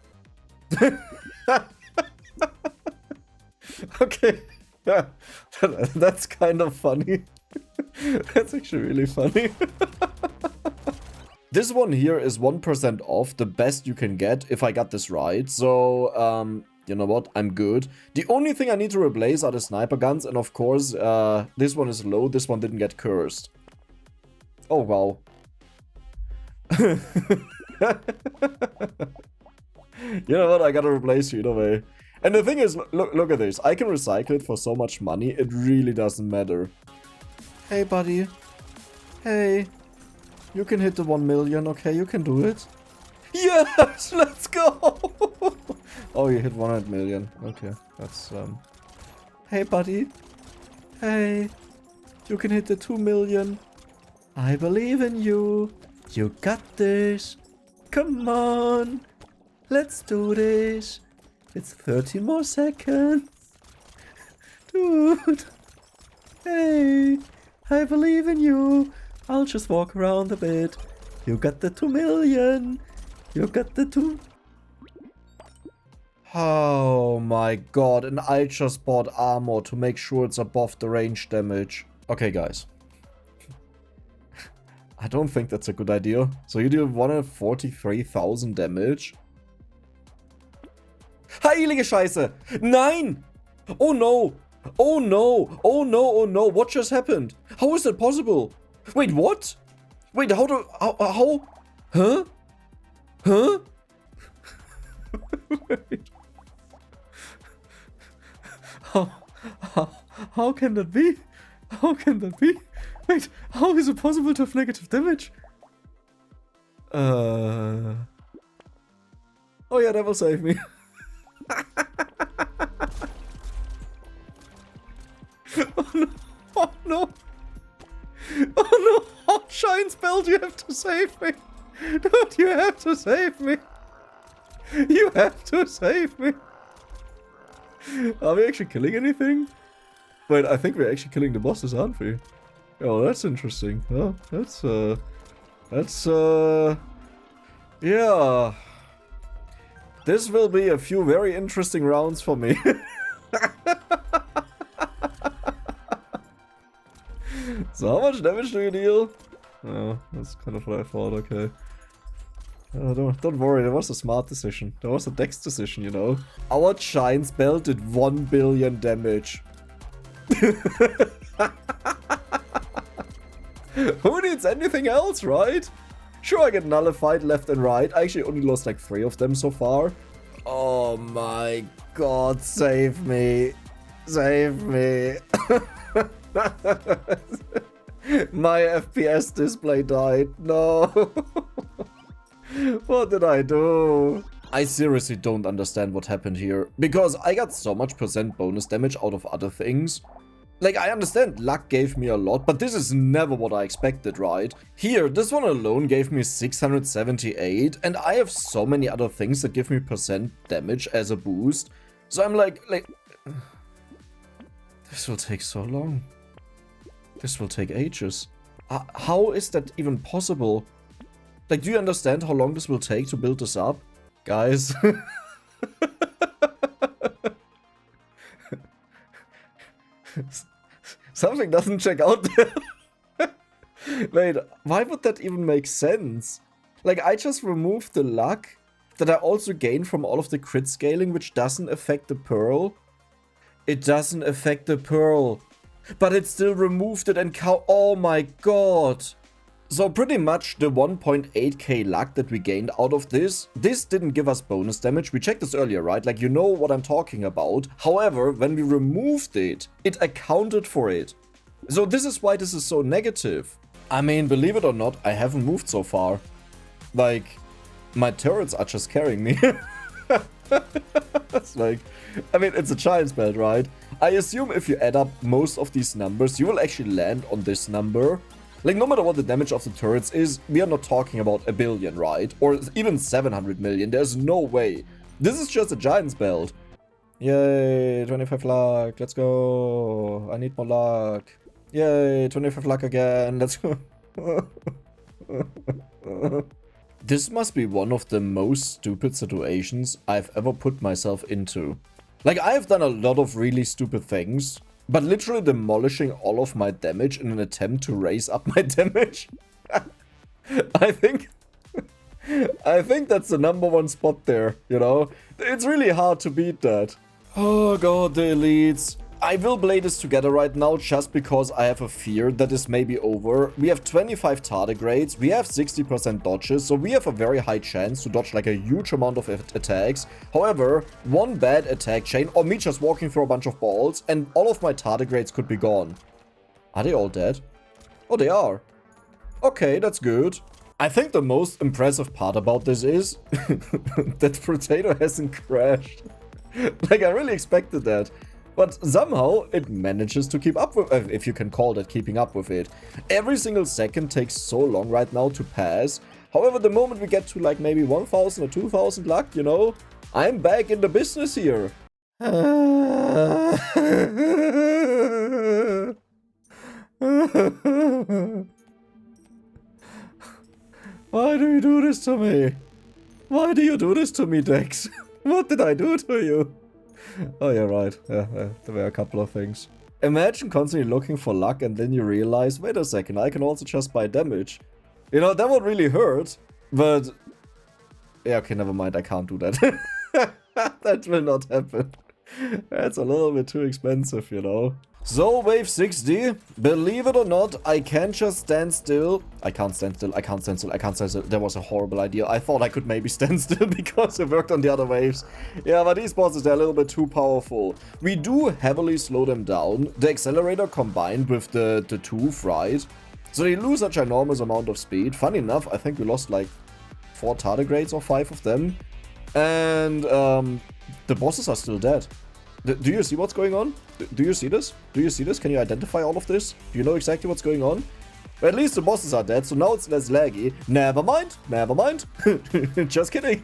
Okay, yeah, that's kind of funny. That's actually really funny. This one here is 1% off, the best you can get, if I got this right. So, you know what? I'm good. The only thing I need to replace are the sniper guns. And of course, this one is low. This one didn't get cursed. Oh, wow. You know what? I gotta replace you either way. And the thing is, look at this. I can recycle it for so much money. It really doesn't matter. Hey, buddy. Hey. You can hit the 1 million, okay? You can do it. Yes! Let's go! Oh, you hit 100 million. Okay, that's, Hey, buddy. Hey. You can hit the 2 million. I believe in you. You got this. Come on. Let's do this. It's 30 more seconds. Dude. Hey. I believe in you. I'll just walk around a bit. You got the 2 million. You got the 2. Oh my god. And I just bought armor to make sure it's above the range damage. Okay, guys. I don't think that's a good idea. So you do 143,000 damage. Heilige Scheiße! Nein! Oh no! Oh no! Oh no! Oh no! What just happened? How is that possible? Wait, what? Wait, how do... How? Huh? Huh? Wait. How can that be? How can that be? Wait, how is it possible to have negative damage? Oh yeah, that will save me. Oh no! Oh no! Oh no! Oh, Shine Spell, you have to save me! Dude, you have to save me! You have to save me! Are we actually killing anything? Wait, I think we're actually killing the bosses, aren't we? Oh, that's interesting. Oh, yeah. This will be a few very interesting rounds for me. So how much damage do you deal? Oh, that's kind of what I thought, okay. Don't worry, that was a smart decision. That was a Dex decision, you know. Our Shine Spell did 1 billion damage. Who needs anything else, right? Sure, I get nullified left and right. I actually only lost like 3 of them so far. Oh my god, save me. Save me. My FPS display died. No. What did I do? I seriously don't understand what happened here. Because I got so much percent bonus damage out of other things. Like, I understand luck gave me a lot, but this is never what I expected, right? Here, this one alone gave me 678, and I have so many other things that give me percent damage as a boost. So I'm like, this will take so long. This will take ages. How is that even possible? Like, do you understand how long this will take to build this up? Guys. Something doesn't check out there. Wait, why would that even make sense? Like, I just removed the luck that I also gain from all of the crit scaling, which doesn't affect the pearl. It doesn't affect the pearl. But it still removed it and oh my god. So pretty much the 1.8k luck that we gained out of this didn't give us bonus damage. We checked this earlier, right? Like, you know what I'm talking about. However, when we removed it, it accounted for it. So this is why this is so negative. I mean, believe it or not, I haven't moved so far. Like, my turrets are just carrying me. It's like, I mean, it's a giant's belt, right? I assume if you add up most of these numbers, you will actually land on this number. Like, no matter what the damage of the turrets is, we are not talking about a billion, right? Or even 700 million, there's no way. This is just a giant's belt. Yay, 25 luck, let's go. I need more luck. Yay, 25 luck again, let's go. This must be one of the most stupid situations I've ever put myself into. Like, I have done a lot of really stupid things, but literally demolishing all of my damage in an attempt to raise up my damage. I think that's the #1 spot there, you know? It's really hard to beat that. Oh god, the elites. I will play this together right now just because I have a fear that this may be over. We have 25 tardigrades, we have 60% dodges, so we have a very high chance to dodge like a huge amount of attacks. However, one bad attack chain, or me just walking through a bunch of balls, and all of my tardigrades could be gone. Are they all dead? Oh, they are. Okay, that's good. I think the most impressive part about this is that Brotato hasn't crashed. Like, I really expected that. But somehow it manages to keep up with, if you can call that keeping up with it. Every single second takes so long right now to pass. However, the moment we get to like maybe 1000 or 2000 luck, you know, I'm back in the business here. Why do you do this to me? Why do you do this to me, Dex? What did I do to you? Oh, yeah, right. Yeah, there were a couple of things. Imagine constantly looking for luck and then you realize, wait a second, I can also just buy damage. You know, that would really hurt, but... Yeah, okay, never mind, I can't do that. That will not happen. That's a little bit too expensive, you know. So, wave 60, believe it or not, I can't just stand still. I can't stand still, I can't stand still, I can't stand still. That was a horrible idea. I thought I could maybe stand still because it worked on the other waves. Yeah, but these bosses, they're a little bit too powerful. We do heavily slow them down. The accelerator combined with the tooth, right? So they lose such an enormous amount of speed. Funny enough, I think we lost like 4 tardigrades or 5 of them. And the bosses are still dead. Do you see what's going on? Do you see this? Do you see this? Can you identify all of this? Do you know exactly what's going on? Well, at least the bosses are dead, so now it's less laggy. Never mind. Never mind. Just kidding.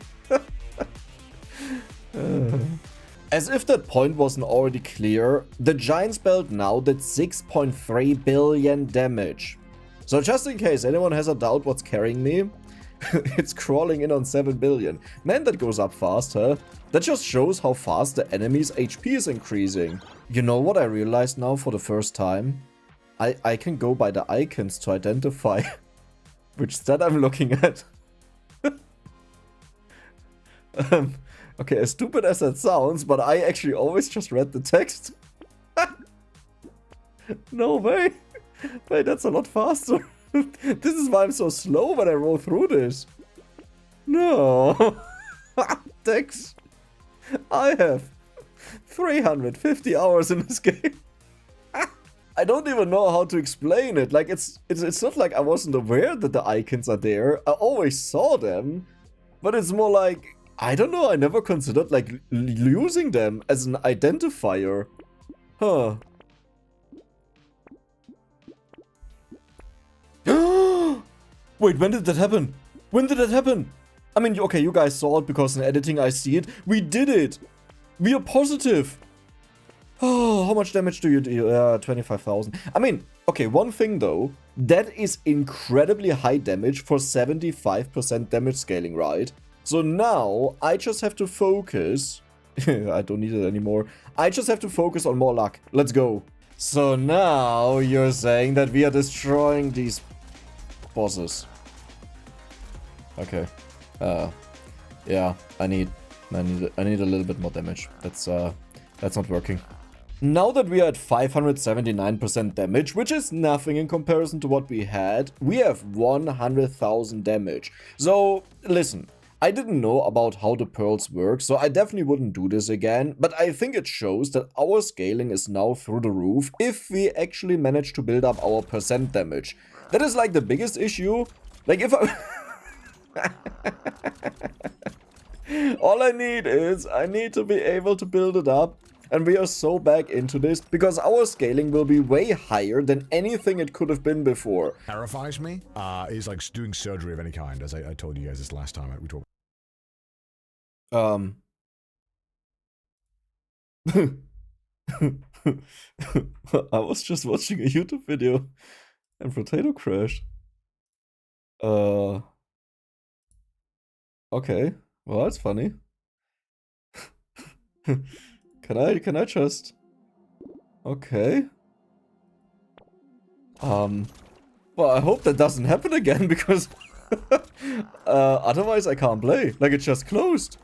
As if that point wasn't already clear, the Giant's Belt now did 6.3 billion damage. So just in case anyone has a doubt what's carrying me, it's crawling in on 7 billion. Man, that goes up fast, huh? That just shows how fast the enemy's HP is increasing. You know what I realized now for the first time? I can go by the icons to identify which stat I'm looking at. Okay, as stupid as that sounds, but I actually always just read the text. No way. Wait, that's a lot faster. This is why I'm so slow when I roll through this. No. Dex. I have 350 hours in this game. I don't even know how to explain it. Like, it's not like I wasn't aware that the icons are there. I always saw them. But it's more like, I don't know, I never considered like using them as an identifier. Huh. Wait, when did that happen? When did that happen? I mean, okay, you guys saw it because in editing I see it. We did it! We are positive! Oh, how much damage do you do? 25,000. I mean, okay, one thing though. That is incredibly high damage for 75% damage scaling, right? So now, I just have to focus... I don't need it anymore. I just have to focus on more luck. Let's go. So now, you're saying that we are destroying these bosses. Okay. Yeah, I need a little bit more damage. That's not working. Now that we are at 579% damage, which is nothing in comparison to what we had, we have 100,000 damage. So, listen, I didn't know about how the pearls work, so I definitely wouldn't do this again, but I think it shows that our scaling is now through the roof if we actually manage to build up our percent damage. That is like the biggest issue. Like if I... All I need is, I need to be able to build it up. And we are so back into this because our scaling will be way higher than anything it could have been before. Terrifies me is like doing surgery of any kind, as I told you guys this last time we talked. I was just watching a YouTube video and Brotato crashed. Okay, well that's funny. Can I just... Okay. Well, I hope that doesn't happen again, because... otherwise I can't play. Like, it just closed.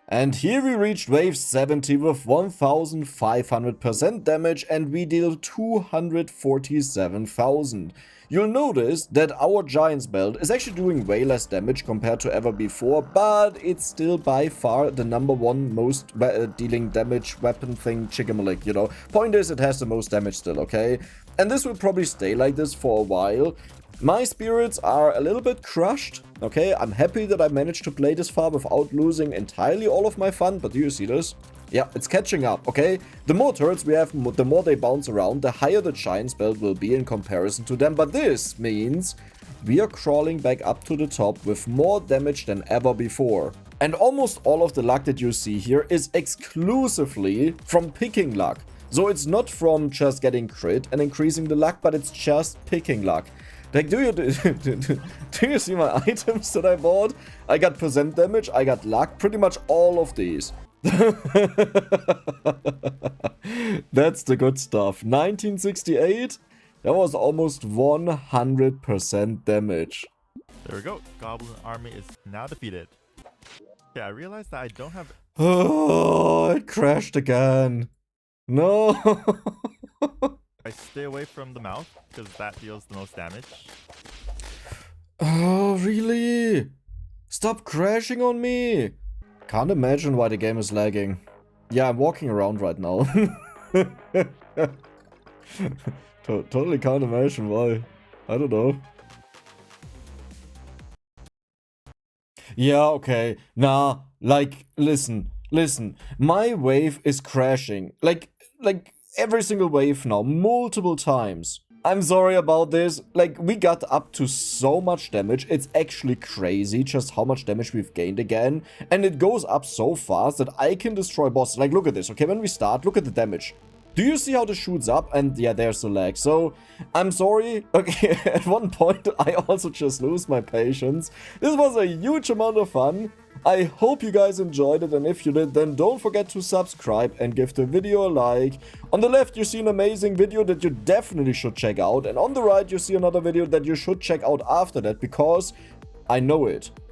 And here we reached wave 70 with 1500% damage, and we deal 247,000. You'll notice that our Giant's Belt is actually doing way less damage compared to ever before, but it's still by far the #1 most dealing damage weapon thing chigamalik, you know. Point is, it has the most damage still, okay? And this will probably stay like this for a while. My spirits are a little bit crushed, okay? I'm happy that I managed to play this far without losing entirely all of my fun, but do you see this? Yeah, it's catching up, okay? The more turrets we have, the more they bounce around, the higher the Giant's Belt will be in comparison to them. But this means we are crawling back up to the top with more damage than ever before. And almost all of the luck that you see here is exclusively from picking luck. So it's not from just getting crit and increasing the luck, but it's just picking luck. Like, do you see my items that I bought? I got percent damage, I got luck, pretty much all of these. That's the good stuff. 1968, that was almost 100% damage. There we go. Goblin army is now defeated. Yeah, I realized that I don't have... Oh, it crashed again. No. I stay away from the mouth because that deals the most damage. Oh, really? Stop crashing on me. Can't imagine why the game is lagging. Yeah, I'm walking around right now. Totally can't imagine why. I don't know. Yeah, okay. Nah, like, listen. My wave is crashing. Like every single wave now, multiple times. I'm sorry about this. Like, we got up to so much damage. It's actually crazy just how much damage we've gained again. And it goes up so fast that I can destroy bosses. Like, look at this, okay? When we start, look at the damage. Do you see how this shoots up? And yeah, there's the lag. So, I'm sorry. Okay, at one point, I also just lose my patience. This was a huge amount of fun. I hope you guys enjoyed it, and if you did, then don't forget to subscribe and give the video a like. On the left, you see an amazing video that you definitely should check out, and on the right, you see another video that you should check out after that, because I know it.